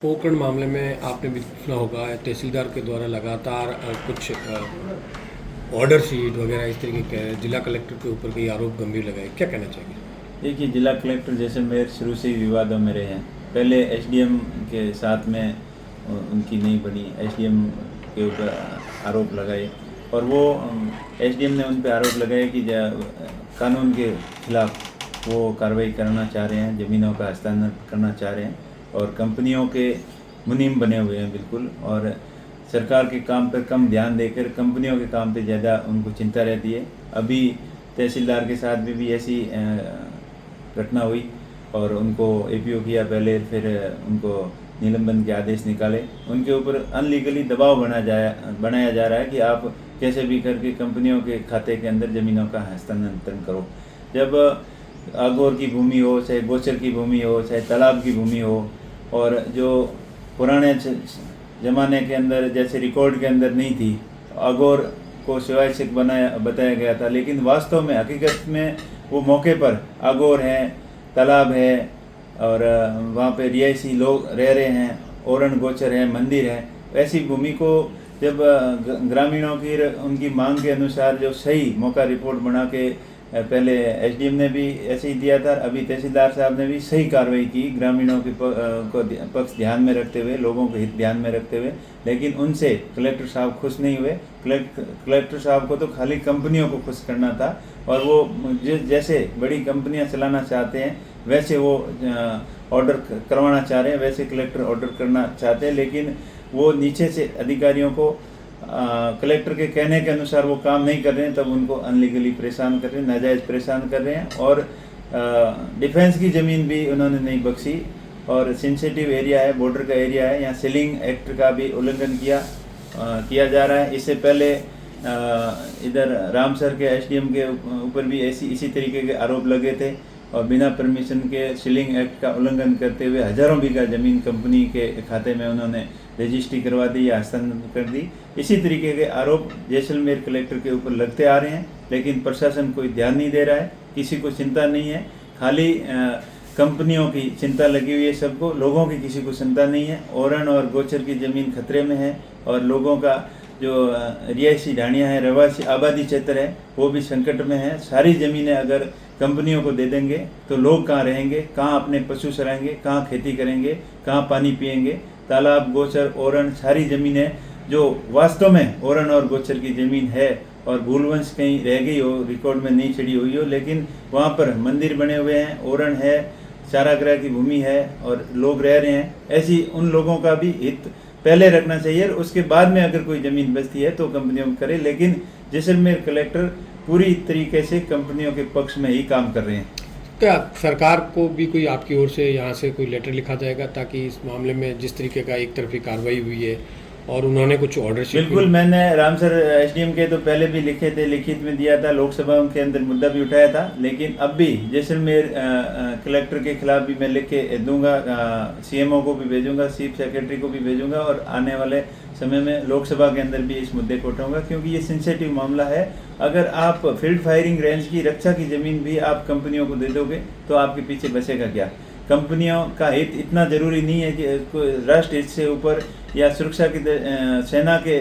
पोकरण मामले में आपने भी सुना होगा तहसीलदार के द्वारा लगातार कुछ ऑर्डर शीट वगैरह इस तरीके के जिला कलेक्टर के ऊपर कई आरोप गंभीर लगाए, क्या कहना चाहिए? देखिए, जिला कलेक्टर जैसलमेर शुरू से ही विवादों में रहे हैं। पहले एसडीएम के साथ में उनकी नहीं बनी, एसडीएम के ऊपर आरोप लगाए और वो एसडीएम ने उन पर आरोप लगाए कि कानून के खिलाफ वो कार्रवाई करना चाह रहे हैं, ज़मीनों का हस्तांतरण करना चाह रहे हैं और कंपनियों के मुनीम बने हुए हैं बिल्कुल। और सरकार के काम पर कम ध्यान देकर कंपनियों के काम पे ज़्यादा उनको चिंता रहती है। अभी तहसीलदार के साथ भी ऐसी घटना हुई और उनको एपीओ किया पहले, फिर उनको निलंबन के आदेश निकाले। उनके ऊपर अनलीगली दबाव बनाया जा रहा है कि आप कैसे भी करके कंपनियों के खाते के अंदर ज़मीनों का हस्तांतरण करो। जब आगोर की भूमि हो, चाहे गोचर की भूमि हो, चाहे तालाब की भूमि हो, और जो पुराने ज़माने के अंदर जैसे रिकॉर्ड के अंदर नहीं थी, आगोर को शिवायत बताया गया था, लेकिन वास्तव में हकीकत में वो मौके पर आगोर है, तालाब है और वहाँ पे रिहायशी लोग रह रहे हैं, ओरण गोचर है, मंदिर है। ऐसी भूमि को जब ग्रामीणों की उनकी मांग के अनुसार जो सही मौका रिपोर्ट बना के पहले एसडीएम ने भी ऐसे ही दिया था, अभी तहसीलदार साहब ने भी सही कार्रवाई की ग्रामीणों के पक्ष ध्यान में रखते हुए, लोगों के हित ध्यान में रखते हुए, लेकिन उनसे कलेक्टर साहब खुश नहीं हुए। कलेक्टर साहब को तो खाली कंपनियों को खुश करना था और वो जैसे बड़ी कंपनियां चलाना चाहते हैं वैसे वो ऑर्डर करवाना चाह रहे हैं, वैसे कलेक्टर ऑर्डर करना चाहते हैं, लेकिन वो नीचे से अधिकारियों को कलेक्टर के कहने के अनुसार वो काम नहीं कर रहे हैं, तब उनको अनलीगली परेशान कर रहे हैं, नाजायज़ परेशान कर रहे हैं। और डिफेंस की ज़मीन भी उन्होंने नहीं बख्शी और सेंसिटिव एरिया है, बॉर्डर का एरिया है, यहाँ सीलिंग एक्ट का भी उल्लंघन किया जा रहा है। इससे पहले इधर रामसर के एसडीएम के ऊपर भी इसी तरीके के आरोप लगे थे और बिना परमिशन के सीलिंग एक्ट का उल्लंघन करते हुए हज़ारों बीघा ज़मीन कंपनी के खाते में उन्होंने रजिस्ट्री करवा दी या हस्तांतरण कर दी। इसी तरीके के आरोप जैसलमेर कलेक्टर के ऊपर लगते आ रहे हैं, लेकिन प्रशासन कोई ध्यान नहीं दे रहा है, किसी को चिंता नहीं है, खाली कंपनियों की चिंता लगी हुई है सबको, लोगों की किसी को चिंता नहीं है। ओरण और गोचर की ज़मीन खतरे में है और लोगों का जो रिहायशी ढाणियाँ हैं, रहवासी आबादी क्षेत्र है, वो भी संकट में है। सारी ज़मीनें अगर कंपनियों को दे देंगे तो लोग कहाँ रहेंगे, कहाँ अपने पशु चराएंगे, कहाँ खेती करेंगे, कहाँ पानी पिएंगे। तालाब, गोचर, ओरण, सारी ज़मीनें जो वास्तव में ओरण और गोचर की ज़मीन है और भूलवंश कहीं रह गई हो, रिकॉर्ड में नहीं चढ़ी हुई हो, लेकिन वहाँ पर मंदिर बने हुए हैं, ओरण है, चारागाह की भूमि है और लोग रह रहे हैं, ऐसी उन लोगों का भी हित पहले रखना चाहिए और उसके बाद में अगर कोई ज़मीन बचती है तो कंपनियों को करे। लेकिन जैसलमेर कलेक्टर पूरी तरीके से कंपनियों के पक्ष में ही काम कर रहे हैं। क्या सरकार को भी कोई आपकी ओर से यहाँ से कोई लेटर लिखा जाएगा ताकि इस मामले में जिस तरीके का एक तरफी कार्रवाई हुई है और उन्होंने कुछ ऑर्डर शीट बिल्कुल, मैंने रामसर एसडीएम के तो पहले भी लिखे थे, लिखित में दिया था, लोकसभा के अंदर मुद्दा भी उठाया था, लेकिन अब भी जैसलमेर कलेक्टर के खिलाफ भी मैं लिख के दूंगा, सीएमओ को भी भेजूंगा, चीफ सेक्रेटरी को भी भेजूंगा और आने वाले समय में लोकसभा के अंदर भी इस मुद्दे को उठाऊंगा, क्योंकि ये सेंसिटिव मामला है। अगर आप फील्ड फायरिंग रेंज की रक्षा की ज़मीन भी आप कंपनियों को दे दोगे तो आपके पीछे बचेगा क्या? कंपनियों का हित इतना ज़रूरी नहीं है कि राष्ट्र हित से ऊपर या सुरक्षा की सेना के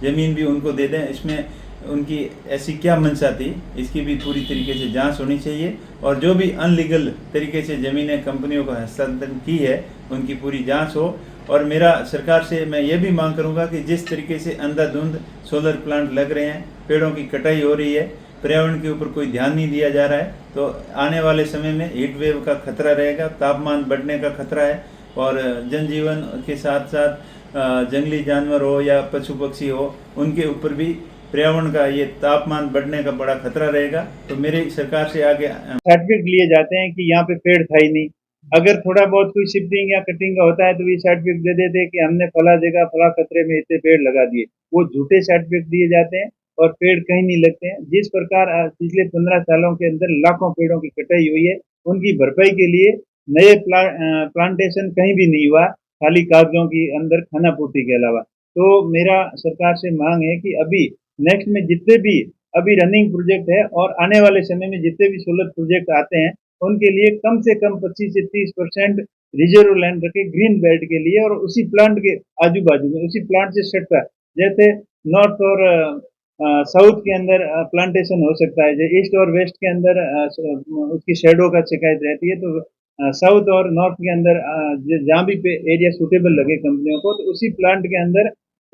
ज़मीन भी उनको दे दें। इसमें उनकी ऐसी क्या मंशा थी, इसकी भी पूरी तरीके से जांच होनी चाहिए और जो भी अनलीगल तरीके से ज़मीनें कंपनियों को हस्तांतरण की है उनकी पूरी जांच हो। और मेरा सरकार से मैं ये भी मांग करूंगा कि जिस तरीके से अंधाधुंध सोलर प्लांट लग रहे हैं, पेड़ों की कटाई हो रही है, पर्यावरण के ऊपर कोई ध्यान नहीं दिया जा रहा है, तो आने वाले समय में हीट वेव का खतरा रहेगा, तापमान बढ़ने का खतरा है और जनजीवन के साथ साथ जंगली जानवर हो या पशु पक्षी हो, उनके ऊपर भी पर्यावरण का ये तापमान बढ़ने का बड़ा खतरा रहेगा। तो मेरी सरकार से आगे सर्टिफिकेट लिए जाते हैं कि यहाँ पे पेड़ था ही नहीं। अगर थोड़ा बहुत कोई शिफ्टिंग या कटिंग का होता है तो ये सर्टिफिकेट दे देते कि हमने फला जगह फला खतरे में इतने पेड़ लगा दिए। वो झूठे सर्टिफिकेट दिए जाते हैं और पेड़ कहीं नहीं लगते हैं। जिस प्रकार पिछले 15 सालों के अंदर लाखों पेड़ों की कटाई हुई है, उनकी भरपाई के लिए नए प्लांटेशन कहीं भी नहीं हुआ, खाली कागजों की अंदर खानापूर्ति के अलावा। तो मेरा सरकार से मांग है कि अभी नेक्स्ट में जितने भी अभी रनिंग प्रोजेक्ट है और आने वाले समय में जितने भी सोलर प्रोजेक्ट आते हैं उनके लिए कम से कम 25 से 30% रिजर्व लैंड रखे ग्रीन बेल्ट के लिए, और उसी प्लांट के आजू बाजू में, उसी प्लांट से सटता, जैसे नॉर्थ और साउथ के अंदर प्लांटेशन हो सकता है, जो ईस्ट और वेस्ट के अंदर उसकी शेडो का शिकायत रहती है, तो साउथ और नॉर्थ के अंदर जहाँ भी एरिया सूटेबल लगे कंपनियों को, तो उसी प्लांट के अंदर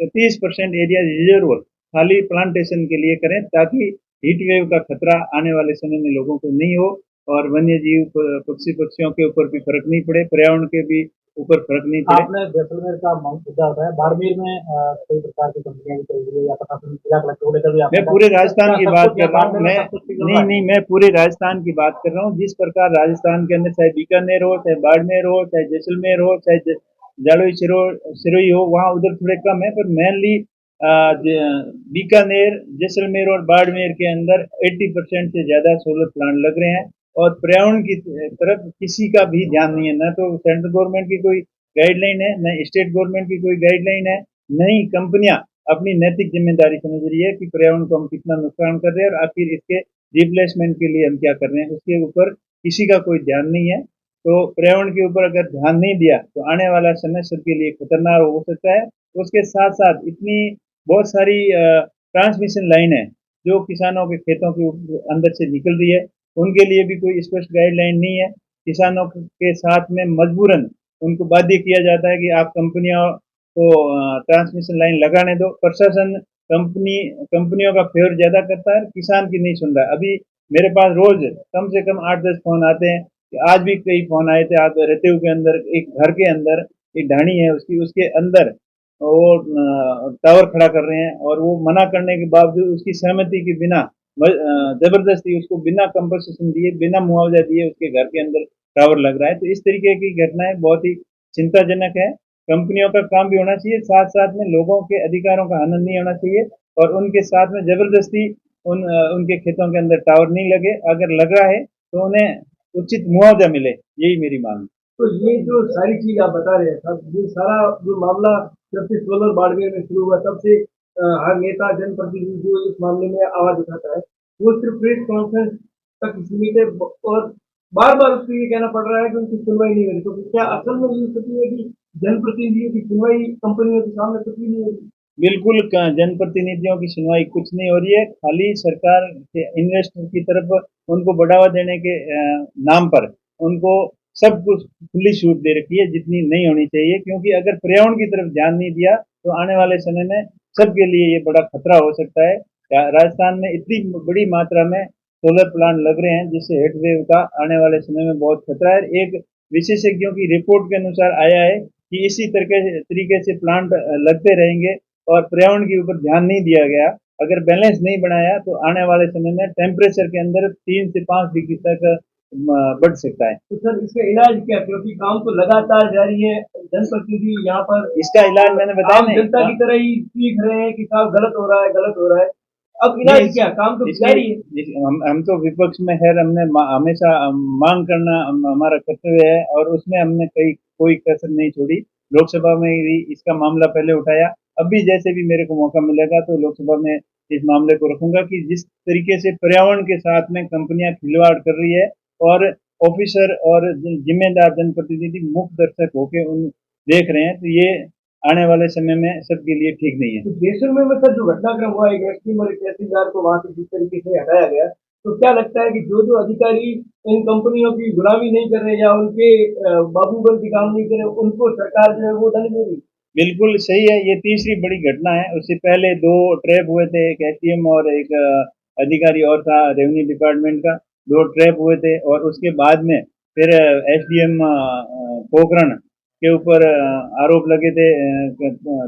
30% एरिया रिजर्व खाली प्लांटेशन के लिए करें, ताकि हीट वेव का खतरा आने वाले समय में लोगों को नहीं हो, और वन्य जीव पक्षियों के ऊपर भी फर्क नहीं पड़े, पर्यावरण के भी ऊपर फर्क नहीं पड़े। आपने जैसलमेर का मुद्दा उठाया, बाड़मेर में कई प्रकार की कंपनियां भी चल रही है, या प्रशासन जिला कलेक्टर को लेकर भी मैं पूरे राजस्थान की बात कर रहा हूँ, बाड़मेर में मैं सब कुछ ठीक चल रहा है। नहीं, मैं पूरे राजस्थान की बात कर रहा हूँ। जिस प्रकार राजस्थान के अंदर चाहे बीकानेर हो, चाहे बाड़मेर हो, चाहे जैसलमेर हो, चाहे जालोई सिरोही हो, वहाँ उधर थोड़े कम है, पर मेनली बीकानेर, जैसलमेर और बाड़मेर के अंदर 80% से ज्यादा सोलर प्लांट लग रहे हैं, और पर्यावरण की तरफ किसी का भी ध्यान नहीं है। न तो सेंट्रल गवर्नमेंट की कोई गाइडलाइन है, न स्टेट गवर्नमेंट की कोई गाइडलाइन है, न ही कंपनियां अपनी नैतिक जिम्मेदारी समझ रही है कि पर्यावरण को हम कितना नुकसान कर रहे हैं, और आखिर इसके रिप्लेसमेंट के लिए हम क्या कर रहे हैं, उसके ऊपर किसी का कोई ध्यान नहीं है। तो पर्यावरण के ऊपर अगर ध्यान नहीं दिया, तो आने वाला समय सबके लिए खतरनाक हो सकता है। उसके साथ साथ इतनी बहुत सारी ट्रांसमिशन लाइन है जो किसानों के खेतों के अंदर से निकल रही है, उनके लिए भी कोई स्पष्ट गाइडलाइन नहीं है। किसानों के साथ में मजबूरन उनको बाध्य किया जाता है कि आप कंपनियों को ट्रांसमिशन लाइन लगाने दो। प्रशासन कंपनियों का फेवर ज्यादा करता है, किसान की नहीं सुन रहा है। अभी मेरे पास रोज कम से कम 8-10 फोन आते हैं, कि आज भी कई फोन आए थे। आप रेतेव के अंदर एक घर के अंदर एक ढाणी है उसके अंदर वो टावर खड़ा कर रहे हैं, और वो मना करने के बावजूद उसकी सहमति के बिना जबरदस्ती उसको बिना कंपनसेशन दिए, बिना मुआवजा दिए उसके घर के अंदर टावर लग रहा है। तो इस तरीके की घटनाएं बहुत ही चिंताजनक है। कंपनियों का काम भी होना चाहिए, साथ साथ में लोगों के अधिकारों का हनन नहीं होना चाहिए, और उनके साथ में जबरदस्ती उनके खेतों के अंदर टावर नहीं लगे। अगर लग रहा है तो उन्हें उचित मुआवजा मिले, यही मेरी मांग है। तो ये जो सारी चीज आप बता रहे हैं सर, ये सारा जो मामला जब से सोलर बाड़मेर में शुरू हुआ, तब से हर नेता जनप्रतिनिधि जो इस मामले में आवाज उठाता है, वो सिर्फ प्रेस कॉन्फ्रेंस तक सीमित है, और बार बार उसको ये कहना पड़ रहा है कि उनकी सुनवाई नहीं हो रही। तो क्या असल में ये स्थिति है कि जनप्रतिनिधियों की सुनवाई कंपनियों के सामने कुछ भी नहीं हो रही? बिल्कुल जनप्रतिनिधियों की सुनवाई कुछ नहीं हो रही है। खाली सरकार के इन्वेस्टर की तरफ उनको बढ़ावा देने के नाम पर उनको सब कुछ खुली छूट दे रखी है, जितनी नहीं होनी चाहिए। क्योंकि अगर पर्यावरण की तरफ ध्यान नहीं दिया, तो आने वाले समय में सबके लिए ये बड़ा खतरा हो सकता है। राजस्थान में इतनी बड़ी मात्रा में सोलर प्लांट लग रहे हैं, जिससे हीट वेव का आने वाले समय में बहुत खतरा है। एक विशेषज्ञों की रिपोर्ट के अनुसार आया है कि इसी तरीके से प्लांट लगते रहेंगे और पर्यावरण के ऊपर ध्यान नहीं दिया गया, अगर बैलेंस नहीं बनाया, तो आने वाले समय में टेम्परेचर के अंदर 3 से 5 डिग्री तक बढ़ सकता है। तो सर इसका इलाज क्या? क्योंकि काम तो लगातार जारी है, जनप्रतिनिधि यहाँ पर इसका इलाज मैंने बताया आम जनता की तरह ही सीख रहे हैं कि साहब गलत हो रहा है, गलत हो रहा है। अब इलाज क्या? काम तो जारी है। हम तो विपक्ष में है, हमने हमेशा मांग करना हमारा कर्तव्य है, और उसमें हमने कोई कसर नहीं छोड़ी। लोकसभा में भी इसका मामला पहले उठाया, अब भी जैसे भी मेरे को मौका मिलेगा तो लोकसभा में इस मामले को रखूंगा कि जिस तरीके से पर्यावरण के साथ में कंपनियां खिलवाड़ कर रही है, और ऑफिसर और जिम्मेदार जनप्रतिनिधि मुख्य दर्शक होकर उन देख रहे हैं, तो ये आने वाले समय में सबके लिए ठीक नहीं है। तो जैसलमेर में सर जो घटनाक्रम हुआ, एक एसडीएम और एक तहसीलदार को वहां से जिस तरीके से हटाया गया, तो क्या लगता है कि जो अधिकारी इन कंपनियों की गुलामी नहीं कर रहे या उनके बाबूबन की काम नहीं कर रहे, उनको सरकार जो है वो दंड दे रही? बिल्कुल सही है, ये तीसरी बड़ी घटना है। उससे पहले 2 ट्रैप हुए थे, एक एसडीएम और एक अधिकारी और था रेवेन्यू डिपार्टमेंट का, 2 ट्रैप हुए थे। और उसके बाद में फिर एसडीएम पोखरण के ऊपर आरोप लगे थे,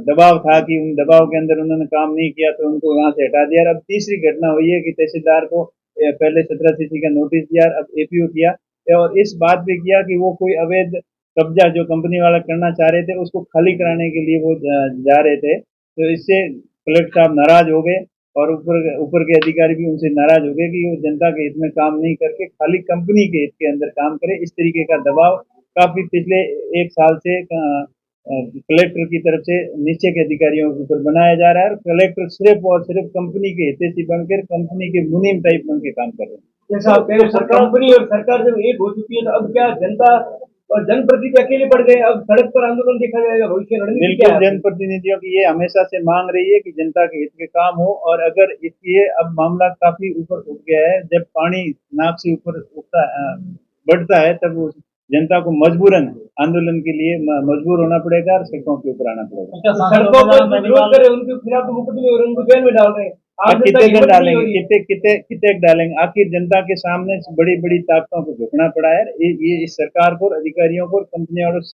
दबाव था कि उन दबाव के अंदर उन्होंने काम नहीं किया, तो उनको यहाँ से हटा दिया। अब तीसरी घटना हुई है कि तहसीलदार को पहले 17 सीसी का नोटिस दिया, अब एपीओ किया, और इस बात पे किया कि वो कोई अवैध कब्जा जो कंपनी वाला करना चाह रहे थे, उसको खाली कराने के लिए वो जा रहे थे। तो इससे कलेक्टर साहब नाराज हो गए, और ऊपर के अधिकारी भी उनसे नाराज हो गए कि वो जनता के हित में काम नहीं करके खाली कंपनी के हित के अंदर काम करे। इस तरीके का दबाव काफी पिछले 1 साल से कलेक्टर की तरफ से नीचे के अधिकारियों के ऊपर बनाया जा रहा है, और कलेक्टर सिर्फ और सिर्फ कंपनी के हितैषी बनकर कंपनी के मुनीम टाइप बन के काम कर रहे हैं। जैसा आप कह रहे हैं, कंपनी और सरकार जब एक हो चुकी है, तो अब क्या जनता और जनप्रतिनिधि अकेले बढ़ गए, अब सड़क पर आंदोलन देखा जाएगा, भविष्य रणनीति क्या बिल्कुल है? जनप्रतिनिधियों की ये हमेशा से मांग रही है कि जनता के हित के काम हो, और अगर ये अब मामला काफी ऊपर उठ गया है, जब पानी नाक से ऊपर उठता बढ़ता है, तब उस जनता को मजबूरन आंदोलन के लिए मजबूर होना पड़ेगा और सड़कों के ऊपर आना पड़ेगा। सड़कों पर जो विरोध करे उनके खिलाफ तो मुकदमे और उनको जेल में डाल रहे हैं। आप जनता कितने की दिन हिम्मत नहीं हो डालेंगे, रही है। कितने डालेंगे? आखिर जनता के सामने बड़ी बड़ी ताकतों को झुकना पड़ा है। ये इस सरकार को, अधिकारियों को, कंपनियों और